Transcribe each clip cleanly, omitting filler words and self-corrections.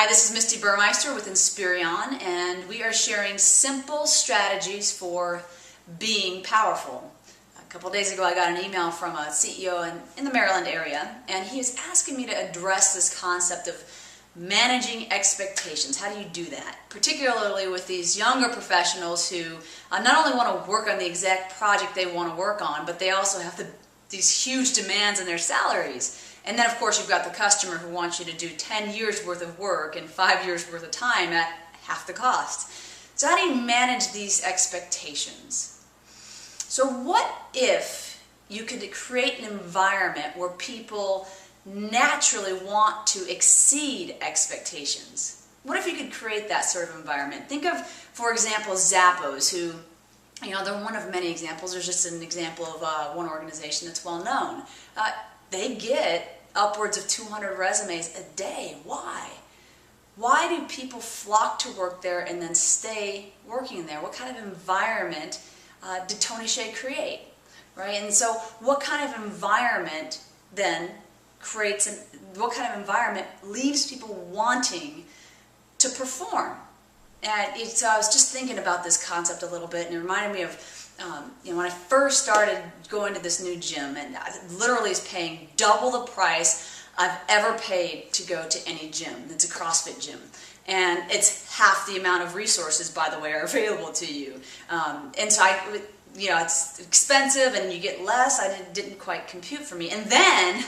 Hi, this is Misti Burmeister with Inspirion, and we are sharing simple strategies for being powerful. A couple days ago I got an email from a CEO in the Maryland area, and he is asking me to address this concept of managing expectations. How do you do that? Particularly with these younger professionals who not only want to work on the exact project they want to work on, but they also have these huge demands in their salaries. And then, of course, you've got the customer who wants you to do 10 years worth of work in 5 years worth of time at half the cost. So how do you manage these expectations? So what if you could create an environment where people naturally want to exceed expectations? What if you could create that sort of environment? Think of, for example, Zappos, who, they're one of many examples. There's just an example of one organization that's well known. They get upwards of 200 resumes a day. Why? Why do people flock to work there and then stay working there? What kind of environment did Tony Hsieh create? Right? And so what kind of environment then what kind of environment leaves people wanting to perform? And so I was just thinking about this concept a little bit, and it reminded me of when I first started going to this new gym, and I literally is paying double the price I've ever paid to go to any gym. It's a CrossFit gym. And it's half the amount of resources, by the way, are available to you. And so it's expensive and you get less. Didn't quite compute for me. And then,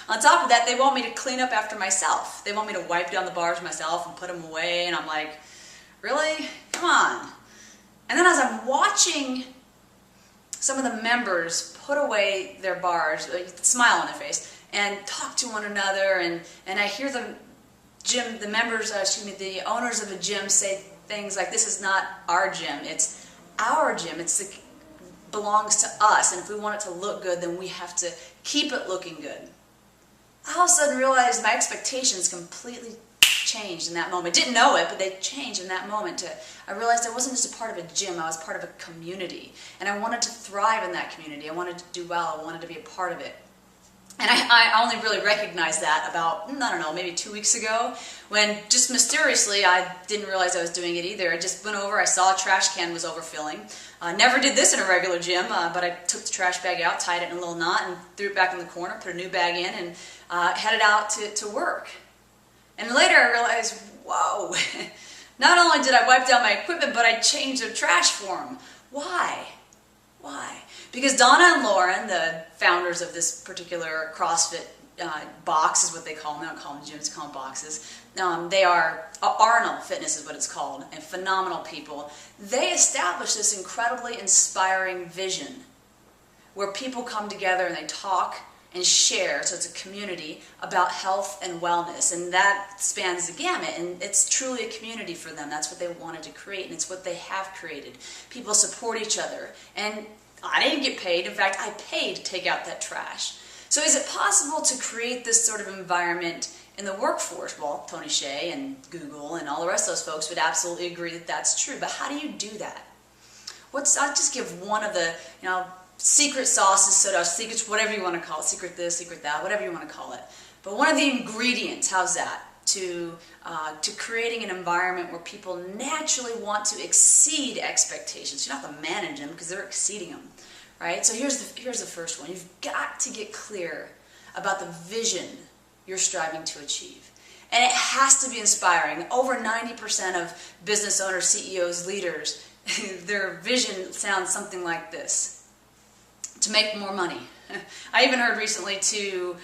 on top of that, they want me to clean up after myself. They want me to wipe down the bars myself and put them away. And I'm like, really? Come on. And then as I'm watching some of the members put away their bars, smile on their face, and talk to one another, and I hear the owners of a gym say things like, this is not our gym, it's our gym, belongs to us, and if we want it to look good, then we have to keep it looking good. I all of a sudden realized my expectations completely changed in that moment. Didn't know it, but they changed in that moment. I realized I wasn't just a part of a gym, I was part of a community. And I wanted to thrive in that community. I wanted to do well, I wanted to be a part of it. And I only really recognized that about, maybe 2 weeks ago, when just mysteriously, I didn't realize I was doing it either. I just went over, I saw a trash can was overfilling. Never did this in a regular gym, but I took the trash bag out, tied it in a little knot, and threw it back in the corner, put a new bag in, and headed out to work. And later I realized, whoa, not only did I wipe down my equipment, but I changed the trash for them. Why? Why? Because Donna and Lauren, the founders of this particular CrossFit box is what they call them. They don't call them gyms, they call them boxes. They are, Arnold Fitness is what it's called, and phenomenal people. They established this incredibly inspiring vision where people come together and they talk and share, so it's a community, about health and wellness, and that spans the gamut, and it's truly a community for them. That's what they wanted to create, and it's what they have created. People support each other, and I didn't get paid. In fact, I paid to take out that trash. So is it possible to create this sort of environment in the workforce? Well, Tony Hsieh and Google and all the rest of those folks would absolutely agree that that's true, but how do you do that? I'll just give one of the, secret sauces, soda, secrets, whatever you want to call it, secret this, secret that, whatever you want to call it. But one of the ingredients, how's that, to creating an environment where people naturally want to exceed expectations. You don't have to manage them because they're exceeding them, right? So here's the first one. You've got to get clear about the vision you're striving to achieve. And it has to be inspiring. Over 90% of business owners, CEOs, leaders, their vision sounds something like this: to make more money. I even heard recently to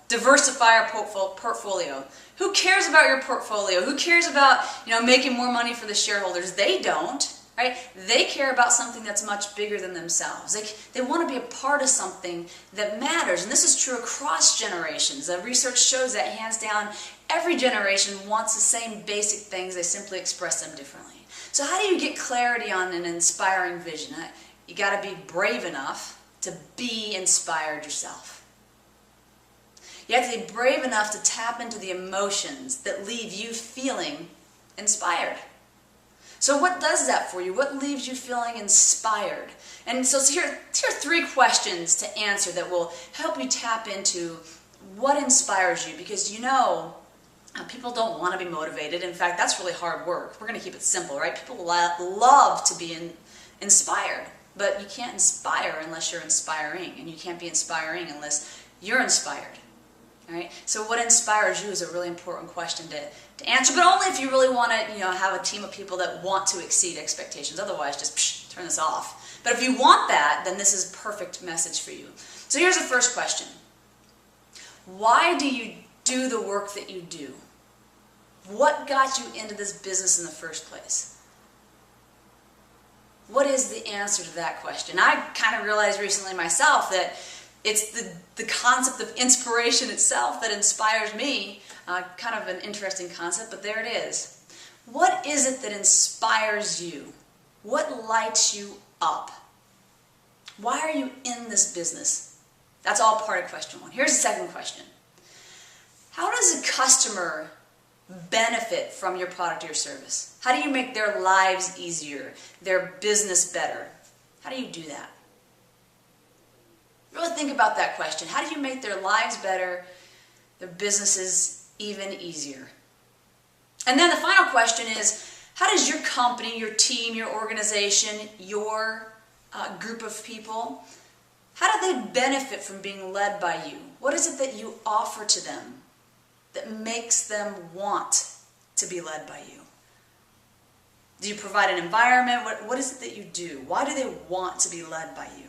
diversify our portfolio. Who cares about your portfolio? Who cares about making more money for the shareholders? They don't, right? They care about something that's much bigger than themselves. They want to be a part of something that matters, and this is true across generations. The research shows that hands down, every generation wants the same basic things. They simply express them differently. So how do you get clarity on an inspiring vision? You got to be brave enough to be inspired yourself. You have to be brave enough to tap into the emotions that leave you feeling inspired. So what does that for you? What leaves you feeling inspired? And so here are 3 questions to answer that will help you tap into what inspires you, because People don't want to be motivated. In fact, that's really hard work. We're going to keep it simple, right? People love to be inspired, but you can't inspire unless you're inspiring, and you can't be inspiring unless you're inspired. All right? So what inspires you is a really important question to answer, but only if you really want to, have a team of people that want to exceed expectations. Otherwise, just turn this off. But if you want that, then this is a perfect message for you. So here's the first question. Why do you do the work that you do? What got you into this business in the first place? What is the answer to that question? I kind of realized recently myself that it's the concept of inspiration itself that inspires me. Kind of an interesting concept, but there it is. What is it that inspires you? What lights you up? Why are you in this business? That's all part of question one. Here's the second question. How does a customer benefit from your product or your service? How do you make their lives easier, their business better? How do you do that? Really think about that question. How do you make their lives better, their businesses even easier? And then the final question is, how does your company, your team, your organization, your group of people, how do they benefit from being led by you? What is it that you offer to them that makes them want to be led by you? Do you provide an environment? What is it that you do? Why do they want to be led by you?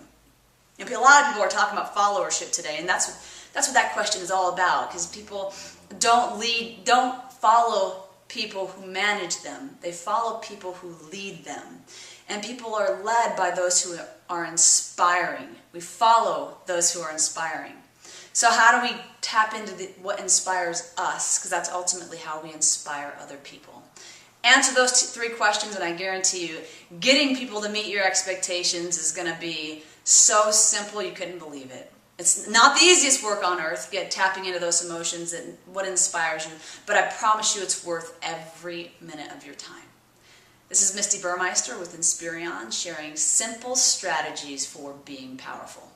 A lot of people are talking about followership today, and that's what that question is all about, because people don't follow people who manage them. They follow people who lead them. And people are led by those who are inspiring. We follow those who are inspiring. So how do we tap into what inspires us? Because that's ultimately how we inspire other people. Answer those three questions, and I guarantee you, getting people to meet your expectations is going to be so simple you couldn't believe it. It's not the easiest work on earth, tapping into those emotions and what inspires you, but I promise you it's worth every minute of your time. This is Misti Burmeister with Inspirion, sharing simple strategies for being powerful.